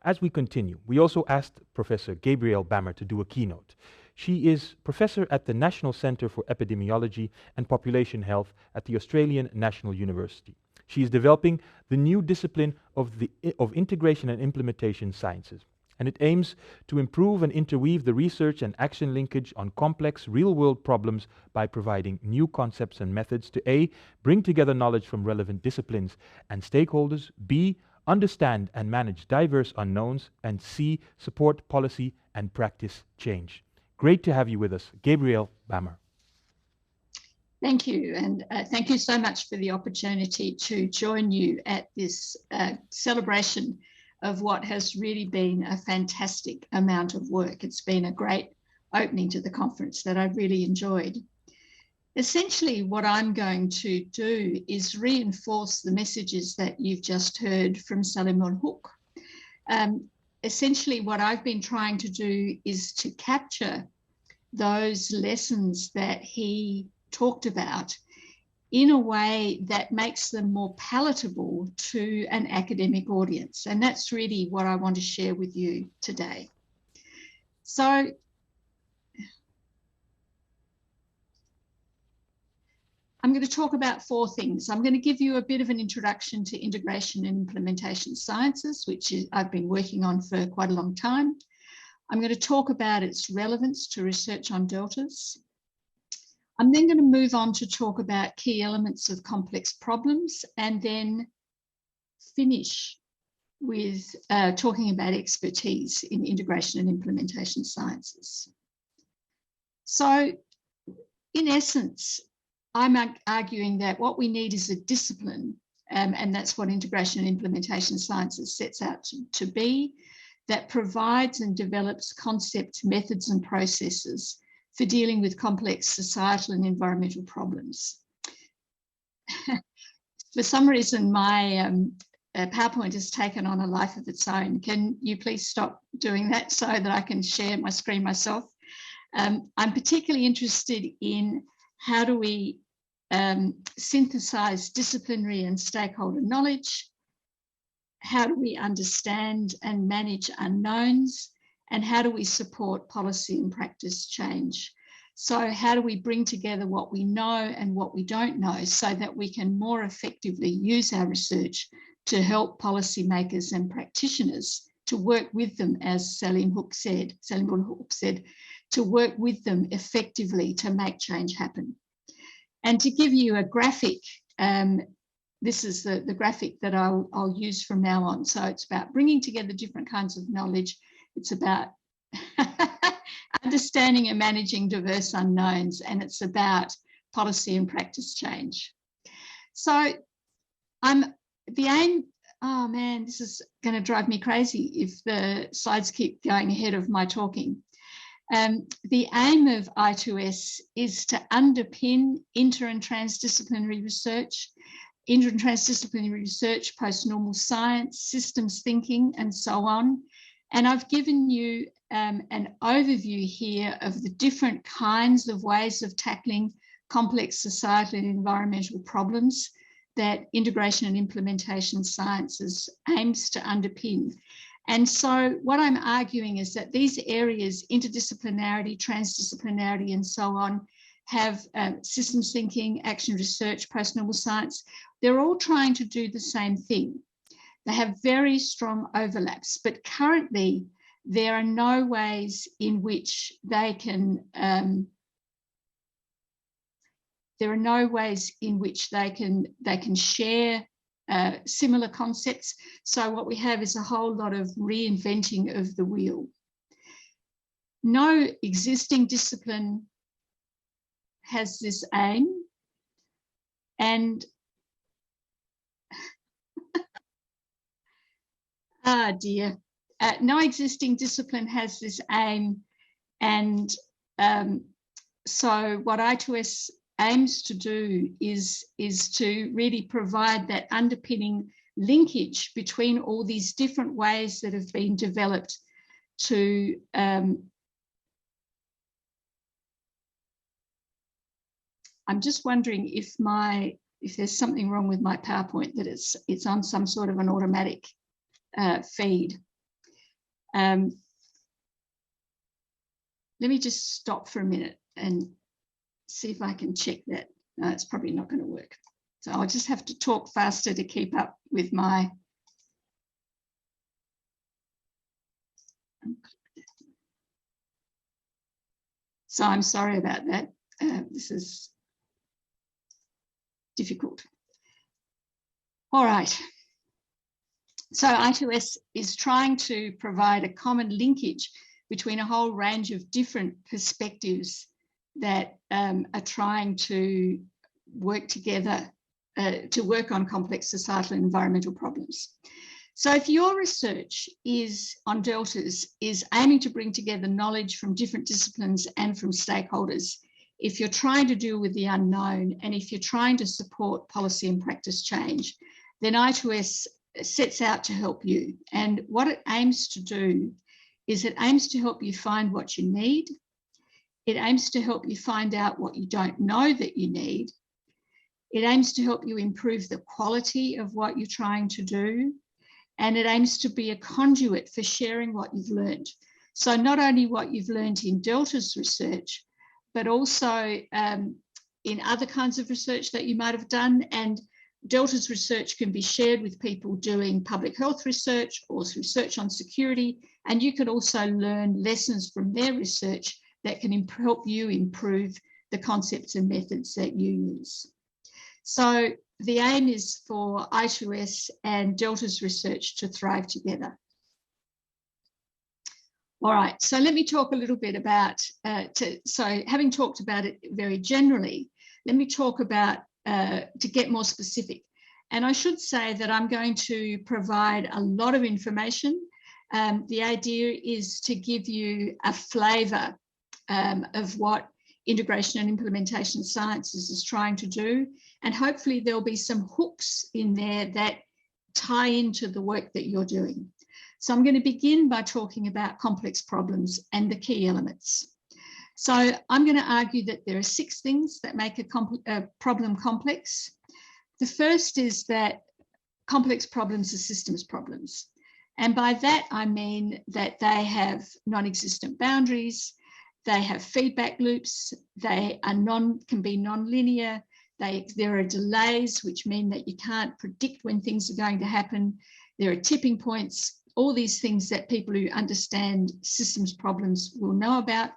As we continue, we also asked Professor Gabrielle Bammer to do a keynote. She is professor at the National Centre for Epidemiology and Population Health at the Australian National University. She is developing the new discipline of integration and implementation sciences, and it aims to improve and interweave the research and action linkage on complex real-world problems by providing new concepts and methods to A, bring together knowledge from relevant disciplines and stakeholders, B, understand and manage diverse unknowns, and C, support policy and practice change. Great to have you with us, Gabrielle Bammer. Thank you, and thank you so much for the opportunity to join you at this celebration of what has really been a fantastic amount of work. It's been a great opening to the conference that I've really enjoyed. Essentially, what I'm going to do is reinforce the messages that you've just heard from Salim Ul-Hook. Essentially, what I've been trying to do is to capture those lessons that he talked about in a way that makes them more palatable to an academic audience. And that's really what I want to share with you today. So I'm going to talk about four things. I'm going to give you a bit of an introduction to integration and implementation sciences, which I've been working on for quite a long time. I'm going to talk about its relevance to research on deltas. I'm then going to move on to talk about key elements of complex problems and then finish with talking about expertise in integration and implementation sciences. So in essence, I'm arguing that what we need is a discipline, and that's what integration and implementation sciences sets out to be, that provides and develops concepts, methods and processes for dealing with complex societal and environmental problems. For some reason, my PowerPoint has taken on a life of its own. Can you please stop doing that so that I can share my screen myself? I'm particularly interested in how do we synthesize disciplinary and stakeholder knowledge? How do we understand and manage unknowns? And how do we support policy and practice change? So how do we bring together what we know and what we don't know so that we can more effectively use our research to help policymakers and practitioners to work with them, as Salim Ul-Hook said, to work with them effectively to make change happen. And to give you a graphic, this is the graphic that I'll use from now on. So it's about bringing together different kinds of knowledge. It's about understanding and managing diverse unknowns, and it's about policy and practice change. So the aim, oh man, this is going to drive me crazy if the slides keep going ahead of my talking. The aim of I2S is to underpin inter and transdisciplinary research, post-normal science, systems thinking, and so on. And I've given you an overview here of the different kinds of ways of tackling complex societal and environmental problems that integration and implementation sciences aims to underpin. And so what I'm arguing is that these areas, interdisciplinarity, transdisciplinarity, and so on, have systems thinking, action research, post-normal science. They're all trying to do the same thing. They have very strong overlaps, but currently there are no ways in which they can share similar concepts. So what we have is a whole lot of reinventing of the wheel. No existing discipline has this aim, and dear. No existing discipline has this aim, and so what I2S aims to do is to really provide that underpinning linkage between all these different ways that have been developed to I'm just wondering if there's something wrong with my PowerPoint, that it's on some sort of an automatic feed. Let me just stop for a minute and see if I can check that. No, it's probably not going to work. So I'll just have to talk faster to keep up with my... So I'm sorry about that. This is difficult. All right. So I2S is trying to provide a common linkage between a whole range of different perspectives that are trying to work together to work on complex societal and environmental problems. So if your research is on deltas is aiming to bring together knowledge from different disciplines and from stakeholders, if you're trying to deal with the unknown and if you're trying to support policy and practice change, then I2S sets out to help you. And what it aims to do is it aims to help you find what you need. It aims to help you find out what you don't know that you need. It aims to help you improve the quality of what you're trying to do. And it aims to be a conduit for sharing what you've learned. So not only what you've learned in Delta's research, but also in other kinds of research that you might have done. And Delta's research can be shared with people doing public health research or research on security. And you can also learn lessons from their research that can help you improve the concepts and methods that you use. So the aim is for I2S and Delta's research to thrive together. All right, so let me talk a little bit about, so having talked about it very generally, let me talk about, to get more specific. And I should say that I'm going to provide a lot of information. The idea is to give you a flavour of what integration and implementation sciences is trying to do. And hopefully there'll be some hooks in there that tie into the work that you're doing. So I'm going to begin by talking about complex problems and the key elements. So I'm going to argue that there are 6 things that make a problem complex. The first is that complex problems are systems problems. And by that, I mean that they have non-existent boundaries, they have feedback loops, they are can be non-linear, there are delays, which mean that you can't predict when things are going to happen. There are tipping points, all these things that people who understand systems problems will know about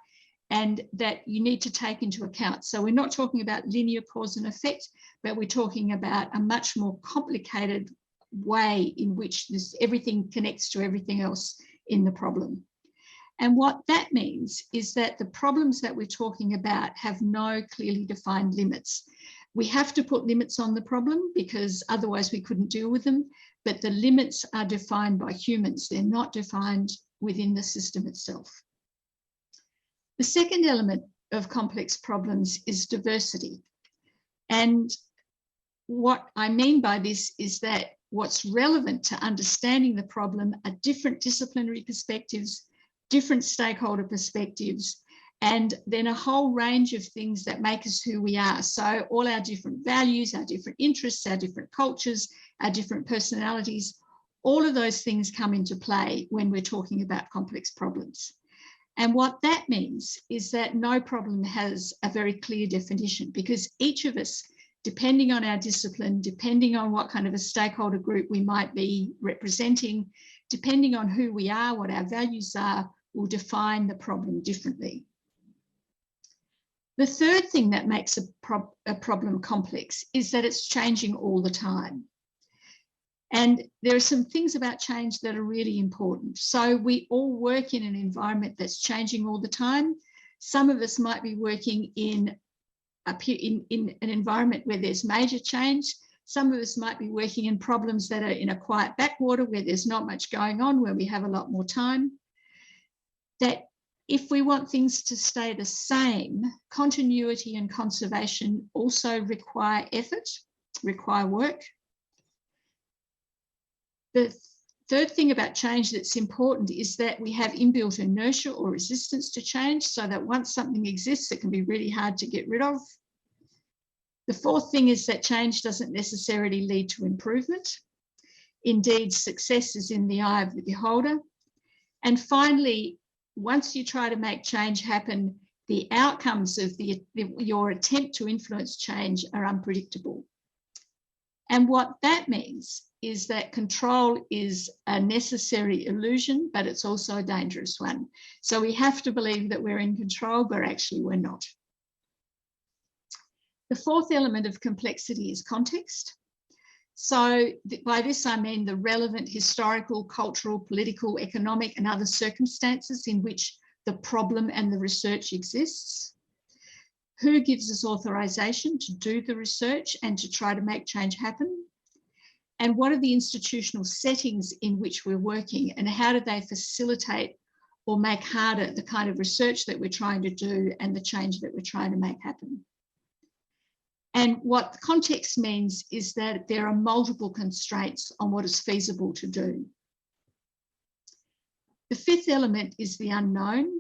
and that you need to take into account. So we're not talking about linear cause and effect, but we're talking about a much more complicated way in which everything connects to everything else in the problem. And what that means is that the problems that we're talking about have no clearly defined limits. We have to put limits on the problem because otherwise we couldn't deal with them, but the limits are defined by humans. They're not defined within the system itself. The second element of complex problems is diversity. And what I mean by this is that what's relevant to understanding the problem are different disciplinary perspectives, different stakeholder perspectives, and then a whole range of things that make us who we are. So all our different values, our different interests, our different cultures, our different personalities, all of those things come into play when we're talking about complex problems. And what that means is that no problem has a very clear definition because each of us, depending on our discipline, depending on what kind of a stakeholder group we might be representing, depending on who we are, what our values are, will define the problem differently. The third thing that makes a problem complex is that it's changing all the time. And there are some things about change that are really important. So we all work in an environment that's changing all the time. Some of us might be working in an environment where there's major change. Some of us might be working in problems that are in a quiet backwater where there's not much going on, where we have a lot more time. That if we want things to stay the same, continuity and conservation also require effort, require work. The third thing about change that's important is that we have inbuilt inertia or resistance to change so that once something exists, it can be really hard to get rid of. The fourth thing is that change doesn't necessarily lead to improvement. Indeed, success is in the eye of the beholder. And finally, once you try to make change happen, the outcomes of your attempt to influence change are unpredictable. And what that means is that control is a necessary illusion, but it's also a dangerous one. So we have to believe that we're in control, but actually we're not. The fourth element of complexity is context. So by this, I mean the relevant historical, cultural, political, economic, and other circumstances in which the problem and the research exists. Who gives us authorization to do the research and to try to make change happen? And what are the institutional settings in which we're working, and how do they facilitate or make harder the kind of research that we're trying to do and the change that we're trying to make happen? And what the context means is that there are multiple constraints on what is feasible to do. The fifth element is the unknown.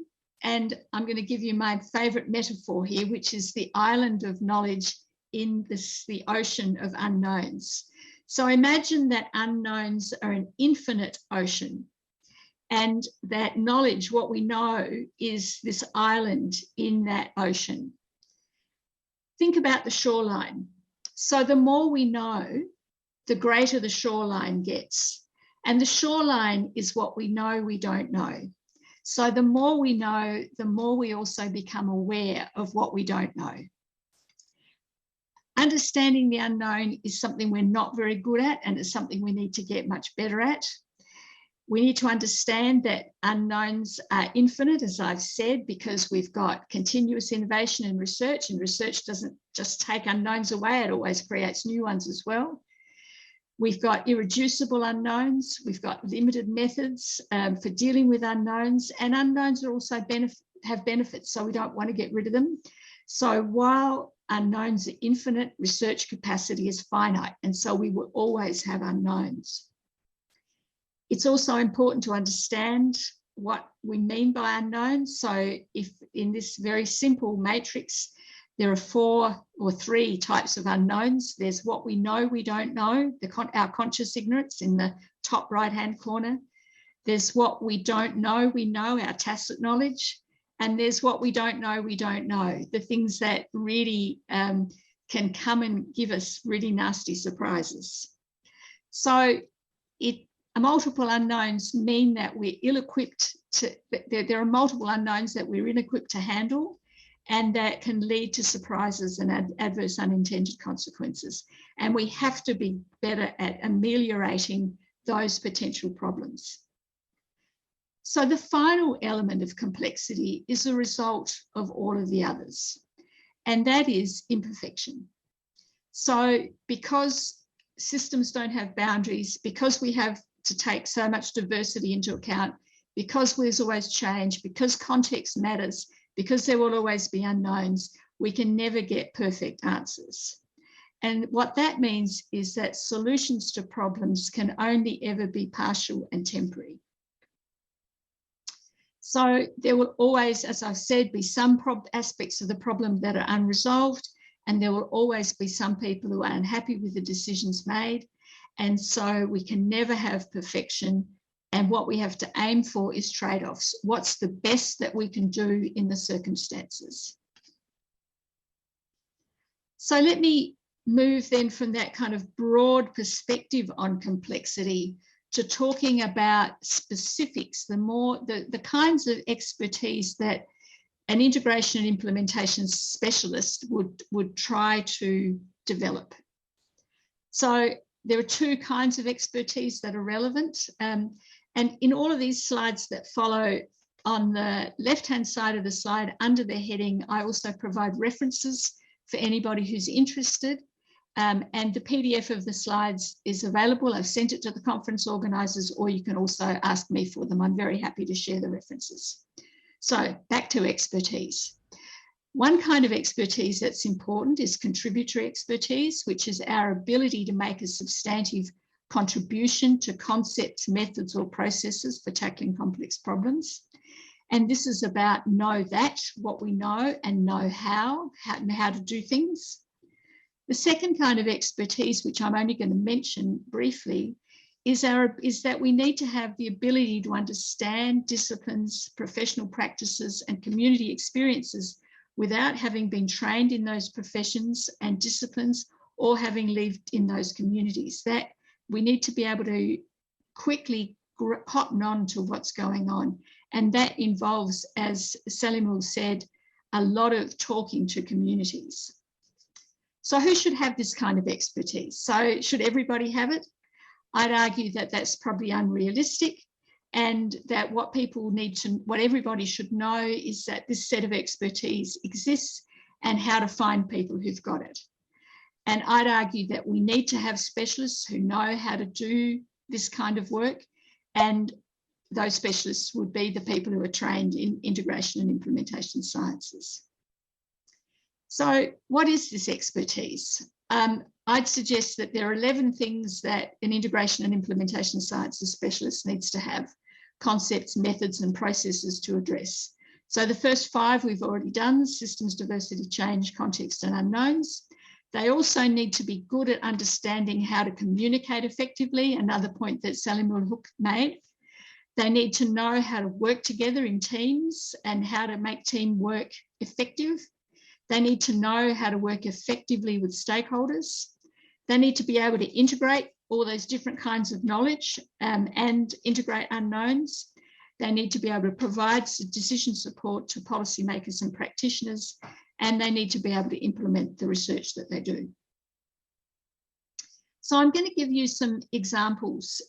And I'm going to give you my favourite metaphor here, which is the island of knowledge in the ocean of unknowns. So imagine that unknowns are an infinite ocean, and that knowledge, what we know, is this island in that ocean. Think about the shoreline. So the more we know, the greater the shoreline gets. And the shoreline is what we know we don't know. So the more we know, the more we also become aware of what we don't know. Understanding the unknown is something we're not very good at, and it's something we need to get much better at. We need to understand that unknowns are infinite, as I've said, because we've got continuous innovation and research doesn't just take unknowns away, it always creates new ones as well. We've got irreducible unknowns, we've got limited methods for dealing with unknowns, and unknowns are also have benefits, so we don't want to get rid of them. So while unknowns are infinite, research capacity is finite, and so we will always have unknowns. It's also important to understand what we mean by unknowns. So if in this very simple matrix, there are 4 or 3 types of unknowns. There's what we know we don't know, our conscious ignorance in the top right-hand corner. There's what we don't know we know, our tacit knowledge. And there's what we don't know we don't know, the things that really can come and give us really nasty surprises. So multiple unknowns mean that we're ill-equipped to, there are multiple unknowns that we're ill-equipped to handle, and that can lead to surprises and adverse unintended consequences. And we have to be better at ameliorating those potential problems. So the final element of complexity is a result of all of the others, and that is imperfection. So because systems don't have boundaries, because we have to take so much diversity into account, because there's always change, because context matters, because there will always be unknowns, we can never get perfect answers. And what that means is that solutions to problems can only ever be partial and temporary. So there will always, as I've said, be some aspects of the problem that are unresolved, and there will always be some people who are unhappy with the decisions made. And so we can never have perfection. And what we have to aim for is trade-offs. What's the best that we can do in the circumstances? So let me move then from that kind of broad perspective on complexity to talking about specifics, the kinds of expertise that an integration and implementation specialist would try to develop. So there are 2 kinds of expertise that are relevant. And in all of these slides that follow, on the left-hand side of the slide, under the heading, I also provide references for anybody who's interested. And the PDF of the slides is available. I've sent it to the conference organisers, or you can also ask me for them. I'm very happy to share the references. So back to expertise. One kind of expertise that's important is contributory expertise, which is our ability to make a substantive contribution to concepts, methods, or processes for tackling complex problems. And this is about what we know, and know how to do things. The second kind of expertise, which I'm only going to mention briefly, is that we need to have the ability to understand disciplines, professional practices, and community experiences without having been trained in those professions and disciplines or having lived in those communities. That we need to be able to quickly cotton on to what's going on. And that involves, as Salimul said, a lot of talking to communities. So who should have this kind of expertise? So should everybody have it? I'd argue that that's probably unrealistic, and that what everybody should know is that this set of expertise exists and how to find people who've got it. And I'd argue that we need to have specialists who know how to do this kind of work, and those specialists would be the people who are trained in integration and implementation sciences. So what is this expertise? I'd suggest that there are 11 things that an integration and implementation sciences specialist needs to have: concepts, methods, and processes to address. So the first 5 we've already done: systems, diversity, change, context, and unknowns. They also need to be good at understanding how to communicate effectively, another point that Salimul Huq made. They need to know how to work together in teams and how to make teamwork effective. They need to know how to work effectively with stakeholders. They need to be able to integrate all those different kinds of knowledge and integrate unknowns. They need to be able to provide decision support to policymakers and practitioners, and they need to be able to implement the research that they do. So I'm going to give you some examples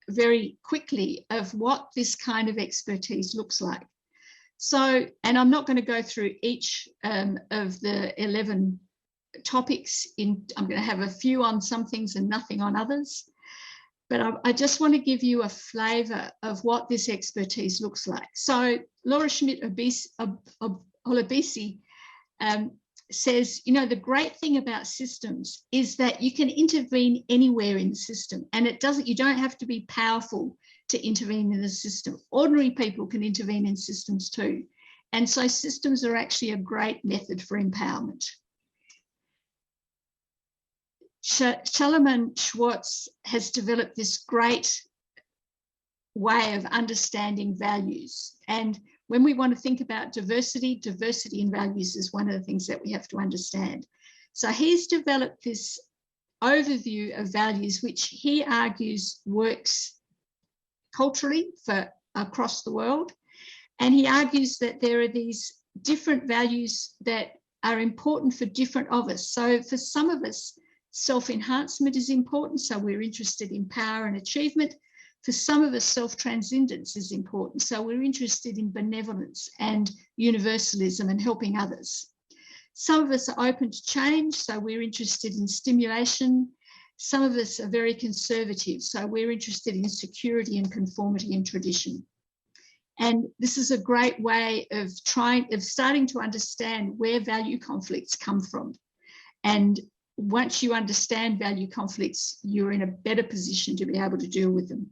very quickly of what this kind of expertise looks like. So, and I'm not going to go through each of the 11 topics. I'm going to have a few on some things and nothing on others. But I just want to give you a flavour of what this expertise looks like. So Laura Schmidt-Olabisi says, you know, the great thing about systems is that you can intervene anywhere in the system, and you don't have to be powerful to intervene in the system. Ordinary people can intervene in systems too. And so systems are actually a great method for empowerment. Shalaman Schwartz has developed this great way of understanding values. And when we want to think about diversity in values is one of the things that we have to understand. So he's developed this overview of values, which he argues works culturally for across the world. And he argues that there are these different values that are important for different of us. So for some of us, self-enhancement is important, so we're interested in power and achievement. For some of us, self-transcendence is important, so we're interested in benevolence and universalism and helping others. Some of us are open to change, so we're interested in stimulation. Some of us are very conservative, so we're interested in security and conformity and tradition. And this is a great way of starting to understand where value conflicts come from. And once you understand value conflicts, you're in a better position to be able to deal with them.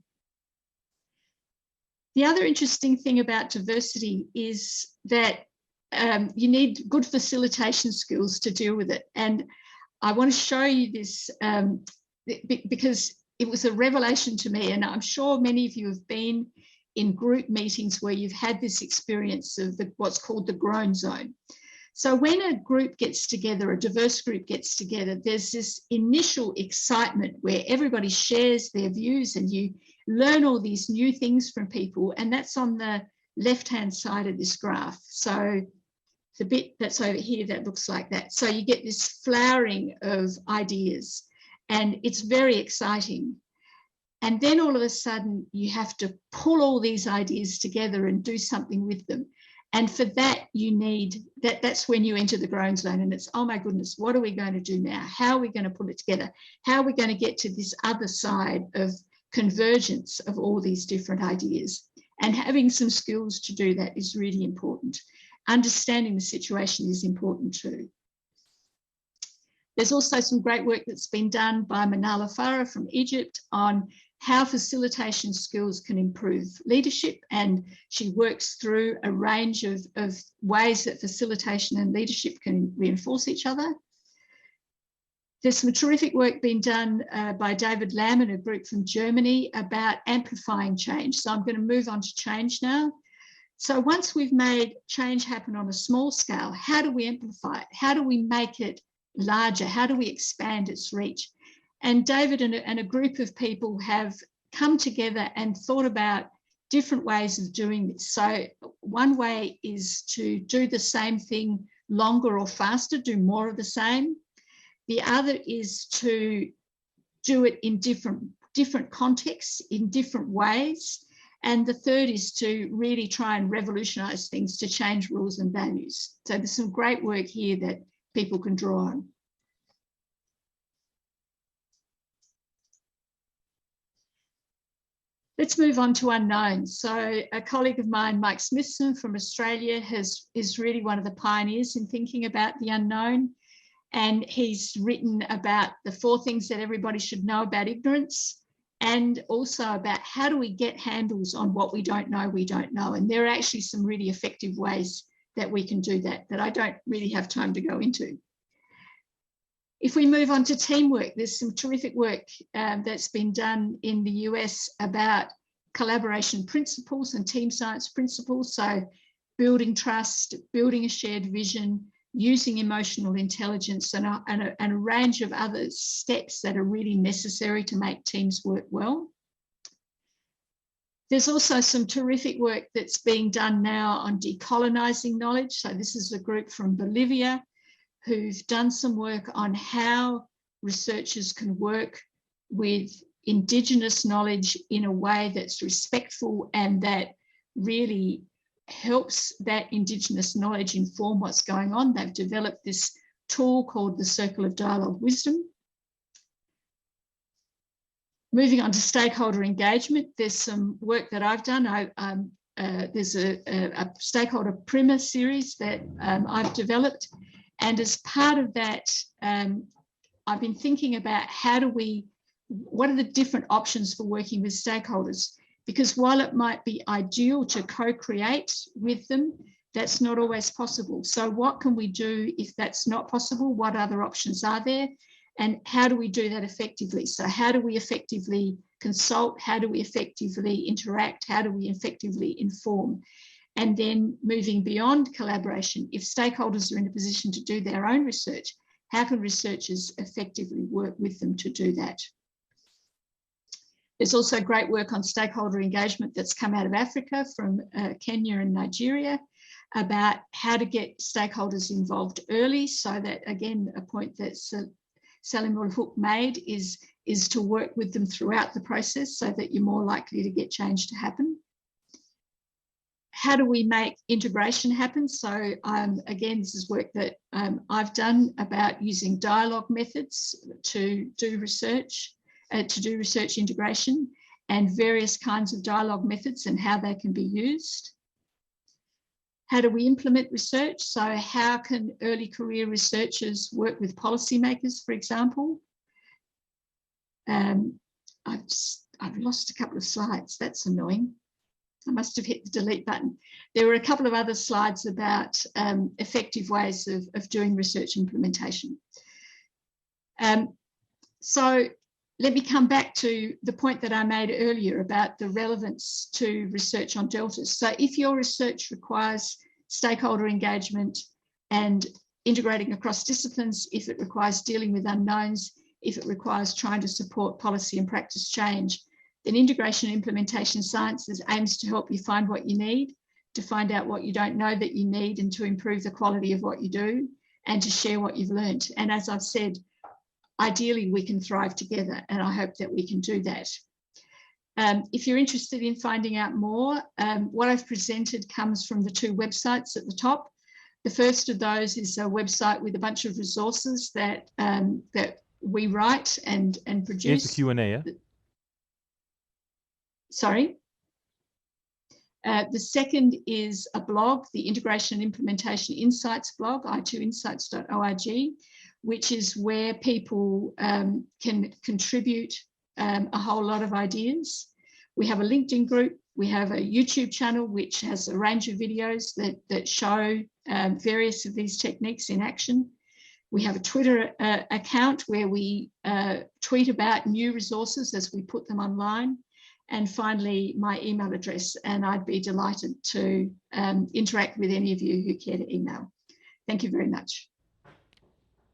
The other interesting thing about diversity is that you need good facilitation skills to deal with it. And I want to show you this because it was a revelation to me, and I'm sure many of you have been in group meetings where you've had this experience of what's called the groan zone. So when a group gets together, a diverse group gets together, there's this initial excitement where everybody shares their views and you learn all these new things from people, and that's on the left-hand side of this graph. So the bit that's over here that looks like that. So you get this flowering of ideas, and it's very exciting. And then all of a sudden you have to pull all these ideas together and do something with them. And for that, you need that's when you enter the groan zone, and it's, oh my goodness, what are we going to do now? How are we going to put it together? How are we going to get to this other side of convergence of all these different ideas? And having some skills to do that is really important. Understanding the situation is important too. There's also some great work that's been done by Manala Farah from Egypt on how facilitation skills can improve leadership, and she works through a range of ways that facilitation and leadership can reinforce each other. There's some terrific work being done by David Lamb and a group from Germany about amplifying change. So I'm going to move on to change now. So once we've made change happen on a small scale, how do we amplify it? How do we make it larger? How do we expand its reach? And David and a group of people have come together and thought about different ways of doing this. So one way is to do the same thing longer or faster, do more of the same. The other is to do it in different contexts, in different ways. And the third is to really try and revolutionize things, to change rules and values. So there's some great work here that people can draw on. Let's move on to unknowns. So a colleague of mine, Mike Smithson from Australia, is really one of the pioneers in thinking about the unknown. And he's written about the 4 things that everybody should know about ignorance, and also about how do we get handles on what we don't know. And there are actually some really effective ways that we can do that I don't really have time to go into. If we move on to teamwork, there's some terrific work that's been done in the US about collaboration principles and team science principles. So building trust, building a shared vision, using emotional intelligence, and a range of other steps that are really necessary to make teams work well. There's also some terrific work that's being done now on decolonizing knowledge. So this is a group from Bolivia who've done some work on how researchers can work with Indigenous knowledge in a way that's respectful and that really helps that Indigenous knowledge inform what's going on. They've developed this tool called the Circle of Dialogue Wisdom. Moving on to stakeholder engagement, there's some work that I've done. There's a stakeholder primer series that I've developed. And as part of that, I've been thinking about what are the different options for working with stakeholders? Because while it might be ideal to co-create with them, that's not always possible. So what can we do if that's not possible? What other options are there? And how do we do that effectively? So how do we effectively consult? How do we effectively interact? How do we effectively inform? And then moving beyond collaboration, if stakeholders are in a position to do their own research, how can researchers effectively work with them to do that? There's also great work on stakeholder engagement that's come out of Africa from Kenya and Nigeria about how to get stakeholders involved early, so that, again, a point that Salim Ul-Hook made is to work with them throughout the process so that you're more likely to get change to happen. How do we make integration happen? So again, this is work that I've done about using dialogue methods to do research integration, and various kinds of dialogue methods and how they can be used. How do we implement research? So how can early career researchers work with policymakers, for example? I've lost a couple of slides. That's annoying. I must have hit the delete button. There were a couple of other slides about effective ways of doing research implementation. So let me come back to the point that I made earlier about the relevance to research on deltas. So if your research requires stakeholder engagement and integrating across disciplines, if it requires dealing with unknowns, if it requires trying to support policy and practice change, then integration and implementation sciences aims to help you find what you need, to find out what you don't know that you need, and to improve the quality of what you do, and to share what you've learned. And as I've said, ideally we can thrive together, and I hope that we can do that. If you're interested in finding out more, what I've presented comes from the 2 websites at the top. The first of those is a website with a bunch of resources that that we write and produce. Here's the Q&A, yeah? Sorry. The second is a blog, the Integration and Implementation Insights blog, i2insights.org, which is where people can contribute a whole lot of ideas. We have a LinkedIn group. We have a YouTube channel, which has a range of videos that show various of these techniques in action. We have a Twitter account where we tweet about new resources as we put them online. And finally, my email address, and I'd be delighted to interact with any of you who care to email. Thank you very much.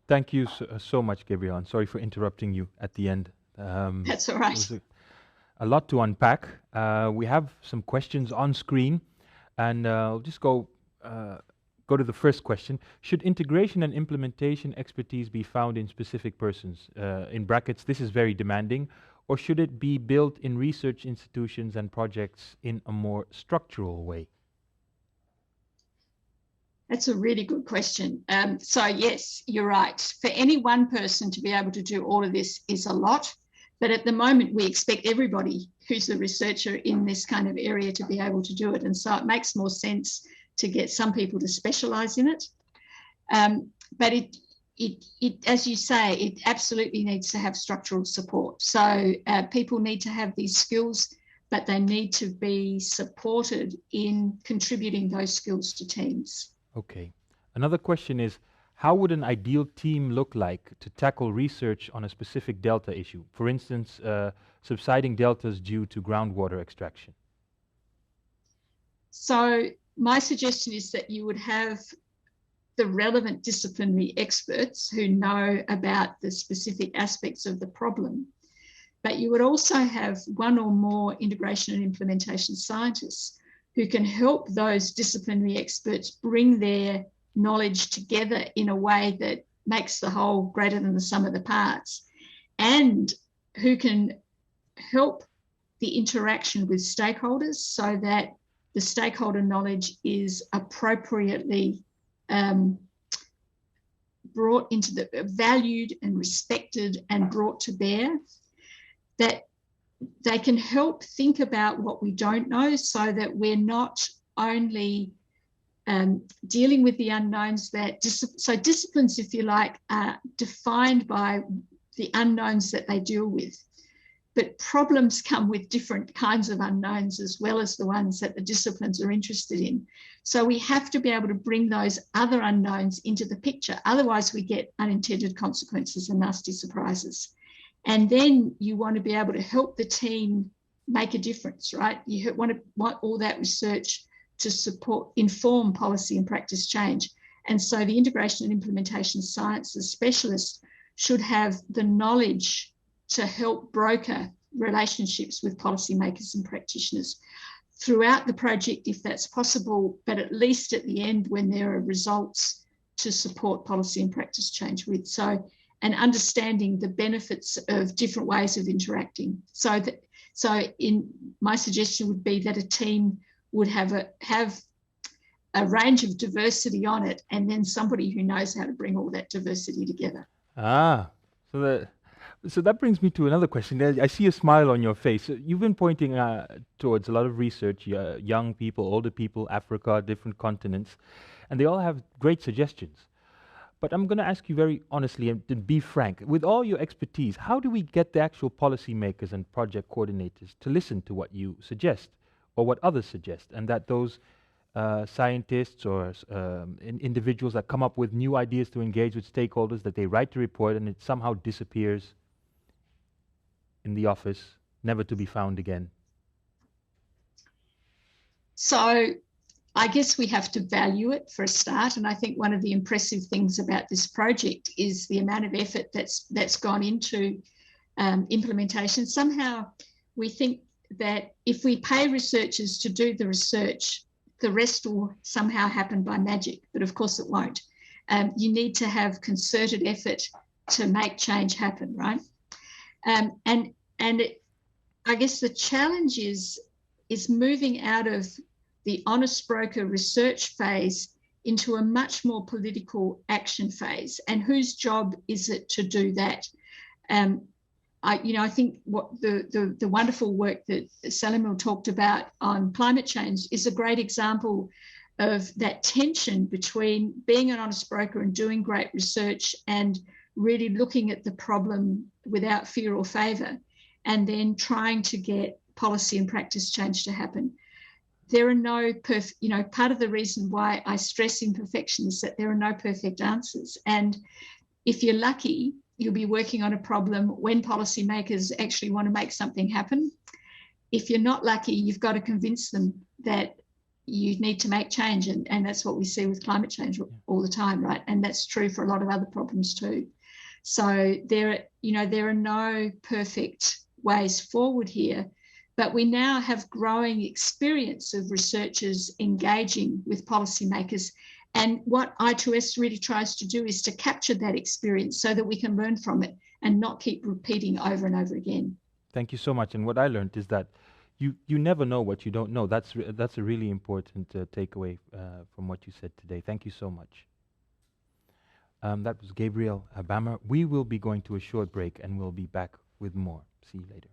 Thank you so much, Gabrielle. I'm sorry for interrupting you at the end. That's all right. A lot to unpack. We have some questions on screen, and I'll just go to the first question. Should integration and implementation expertise be found in specific persons? In brackets, this is very demanding. Or should it be built in research institutions and projects in a more structural way? That's a really good question. So yes, you're right. For any one person to be able to do all of this is a lot. But at the moment, we expect everybody who's a researcher in this kind of area to be able to do it. And so it makes more sense to get some people to specialize in it. But it, as you say, it absolutely needs to have structural support. So people need to have these skills, but they need to be supported in contributing those skills to teams. Okay. Another question is, how would an ideal team look like to tackle research on a specific delta issue? For instance, subsiding deltas due to groundwater extraction. So my suggestion is that you would have the relevant disciplinary experts who know about the specific aspects of the problem. But you would also have one or more integration and implementation scientists who can help those disciplinary experts bring their knowledge together in a way that makes the whole greater than the sum of the parts, and who can help the interaction with stakeholders so that the stakeholder knowledge is appropriately brought into the valued and respected and brought to bear, that they can help think about what we don't know so that we're not only dealing with the unknowns that, so disciplines, if you like, are defined by the unknowns that they deal with. But problems come with different kinds of unknowns as well as the ones that the disciplines are interested in. So we have to be able to bring those other unknowns into the picture. Otherwise, we get unintended consequences and nasty surprises. And then you want to be able to help the team make a difference, right? You want all that research to support, inform policy and practice change. And so the integration and implementation sciences specialists should have the knowledge to help broker relationships with policymakers and practitioners throughout the project, if that's possible, but at least at the end when there are results to support policy and practice change with. So, and understanding the benefits of different ways of interacting. So in my suggestion would be that a team would have a range of diversity on it, and then somebody who knows how to bring all that diversity together. So that brings me to another question. I see a smile on your face. You've been pointing towards a lot of research, young people, older people, Africa, different continents, and they all have great suggestions. But I'm going to ask you very honestly and to be frank, with all your expertise, how do we get the actual policymakers and project coordinators to listen to what you suggest or what others suggest, and that those scientists or individuals that come up with new ideas to engage with stakeholders, that they write the report and it somehow disappears in the office, never to be found again? So I guess we have to value it for a start. And I think one of the impressive things about this project is the amount of effort that's gone into implementation. Somehow we think that if we pay researchers to do the research, the rest will somehow happen by magic, but of course it won't. You need to have concerted effort to make change happen, right? I guess the challenge is moving out of the honest broker research phase into a much more political action phase. And whose job is it to do that? I think what the wonderful work that Salimul talked about on climate change is a great example of that tension between being an honest broker and doing great research and really looking at the problem without fear or favour, and then trying to get policy and practice change to happen. There are no part of the reason why I stress imperfection is that there are no perfect answers. And If you're lucky, you'll be working on a problem when policymakers actually want to make something happen. If you're not lucky, you've got to convince them that you need to make change. And that's what we see with climate change all the time, right? And that's true for a lot of other problems too. So there are no perfect ways forward here, but we now have growing experience of researchers engaging with policymakers. And what I2S really tries to do is to capture that experience so that we can learn from it and not keep repeating over and over again. Thank you so much. And what I learned is that you never know what you don't know. That's a really important takeaway from what you said today. Thank you so much. That was Gabrielle Bammer. We will be going to a short break and we'll be back with more. See you later.